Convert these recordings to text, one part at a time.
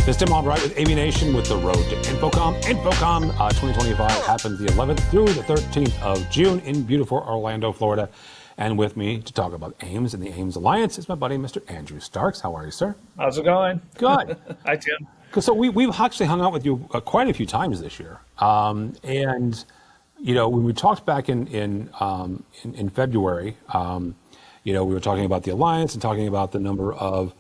This is Tim Albright with AVNation with the road to InfoComm. InfoComm 2025 happens the 11th through the 13th of June in beautiful Orlando, Florida. And with me to talk about AIMS and the AIMS Alliance is my buddy, Mr. Andrew Starks. How are you, sir? How's it going? Good. Hi, Tim. So we've actually hung out with you quite a few times this year. And, you know, when we talked back in February, you know, we were talking about the Alliance and talking about the number of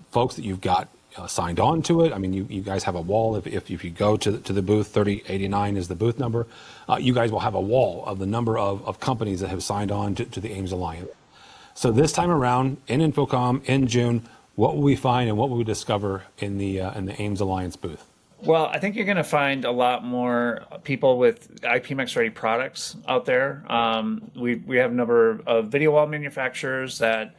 folks that you've got signed on to it. I mean, you guys have a wall. If you go to the booth, 3089 is the booth number. You guys will have a wall of the number of companies that have signed on to the AIMS Alliance. So this time around in InfoComm in June, what will we find and what will we discover in the AIMS Alliance booth? Well, I think you're going to find a lot more people with IPMX ready products out there. We have a number of video wall manufacturers that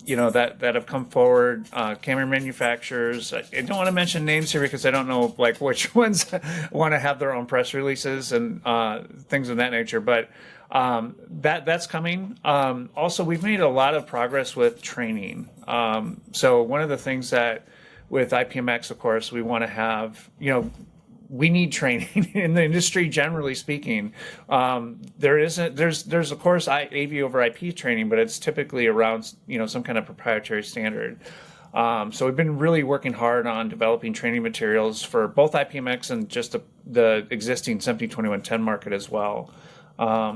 you know, that have come forward, camera manufacturers. I don't want to mention names here because I don't know like which ones want to have their own press releases and things of that nature. But that's coming. Also, we've made a lot of progress with training. So one of the things that with IPMX, of course, we want to have, you know, we need training in the industry, generally speaking. There's of course AV over IP training, but it's typically around, you know, some kind of proprietary standard. So we've been really working hard on developing training materials for both IPMX and just the existing 172110 market as well.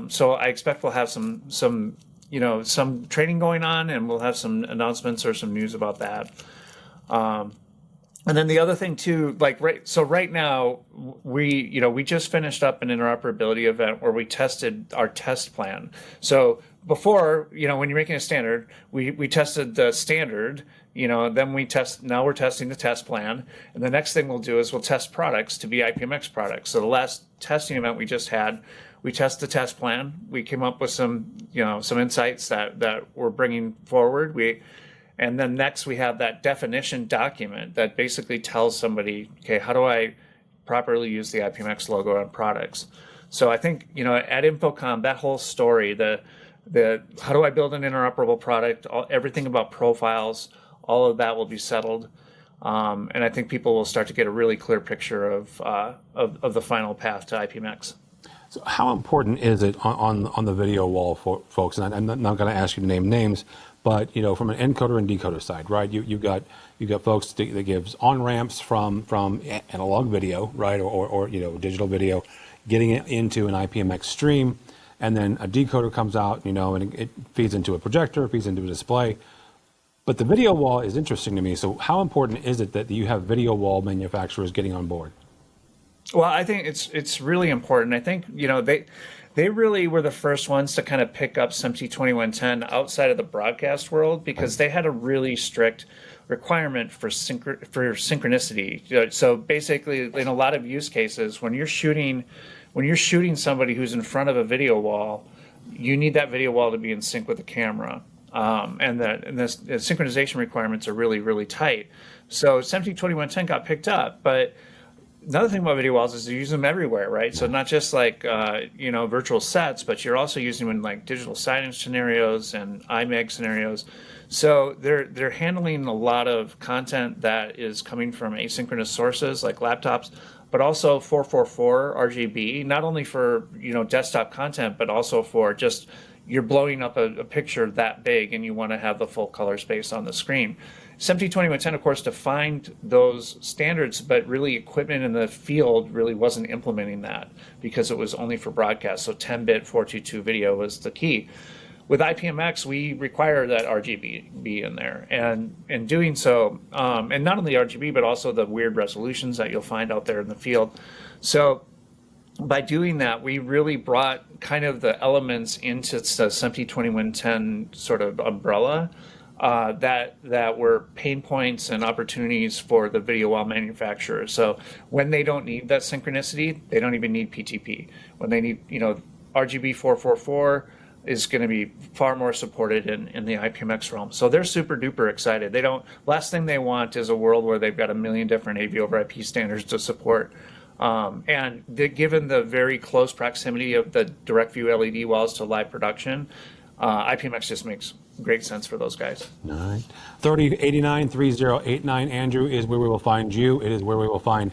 So I expect we'll have some you know, some training going on, and we'll have some announcements or some news about that. And then the other thing too, like right now, we just finished up an interoperability event where we tested our test plan. So before, you know, when you're making a standard, we tested the standard, you know, then now we're testing the test plan. And the next thing we'll do is we'll test products to be IPMX products. So the last testing event we just had, we tested the test plan. We came up with some insights that we're bringing forward. And then next we have that definition document that basically tells somebody, okay, how do I properly use the IPMX logo on products? So I think, you know, at InfoComm, that whole story, the how do I build an interoperable product, everything about profiles, all of that will be settled. And I think people will start to get a really clear picture of the final path to IPMX. So how important is it on the video wall for folks? And I'm not going to ask you to name names, but, you know, from an encoder and decoder side, right? You've got folks that gives on ramps from analog video, right, or you know, digital video, getting it into an IPMX stream, and then a decoder comes out, you know, and it feeds into a projector, feeds into a display. But the video wall is interesting to me. So how important is it that you have video wall manufacturers getting on board? Well, I think it's really important. I think, you know, they really were the first ones to kind of pick up SMPTE 2110 outside of the broadcast world because they had a really strict requirement for synchronicity. So basically, in a lot of use cases, when you're shooting somebody who's in front of a video wall, you need that video wall to be in sync with the camera. And the synchronization requirements are really, really tight. So SMPTE 2110 got picked up, but another thing about video walls is you use them everywhere, right? So not just like, you know, virtual sets, but you're also using them in like digital signage scenarios and IMEG scenarios. So they're handling a lot of content that is coming from asynchronous sources like laptops, but also 444 RGB, not only for, you know, desktop content, but also for just you're blowing up a picture that big and you want to have the full color space on the screen. SMPTE 2110, of course, defined those standards, but really equipment in the field really wasn't implementing that because it was only for broadcast. So 10-bit 422 video was the key. With IPMX, we require that RGB be in there, and in doing so, and not only RGB, but also the weird resolutions that you'll find out there in the field. So by doing that, we really brought kind of the elements into the SMPTE 2110 sort of umbrella that were pain points and opportunities for the video wall manufacturers. So when they don't need that synchronicity, they don't even need PTP. When they need, you know, RGB 444 is going to be far more supported in the IPMX realm. So they're super duper excited. Last thing they want is a world where they've got a million different AV over IP standards to support. And given the very close proximity of the direct view LED walls to live production, IPMX just makes great sense for those guys. All right. 3089-3089, Andrew, is where we will find you. It is where we will find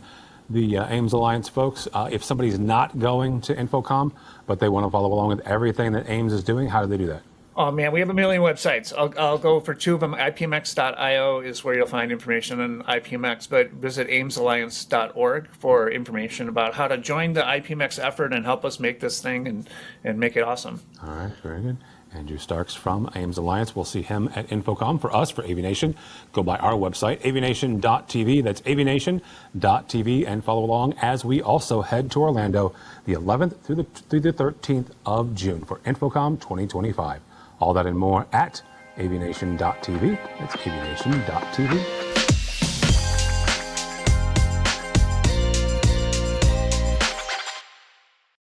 the Ames Alliance folks. If somebody's not going to InfoComm, but they want to follow along with everything that Ames is doing, how do they do that? Oh man, we have a million websites. I'll go for two of them. IPMX.io is where you'll find information on IPMX, but visit amesalliance.org for information about how to join the IPMX effort and help us make this thing and make it awesome. All right, very good. Andrew Starks from Ames Alliance. We'll see him at InfoComm. For us, for AVNation, go by our website, avnation.tv. That's avnation.tv, and follow along as we also head to Orlando the 11th through the 13th of June for InfoComm 2025. All that and more at avnation.tv. That's avnation.tv.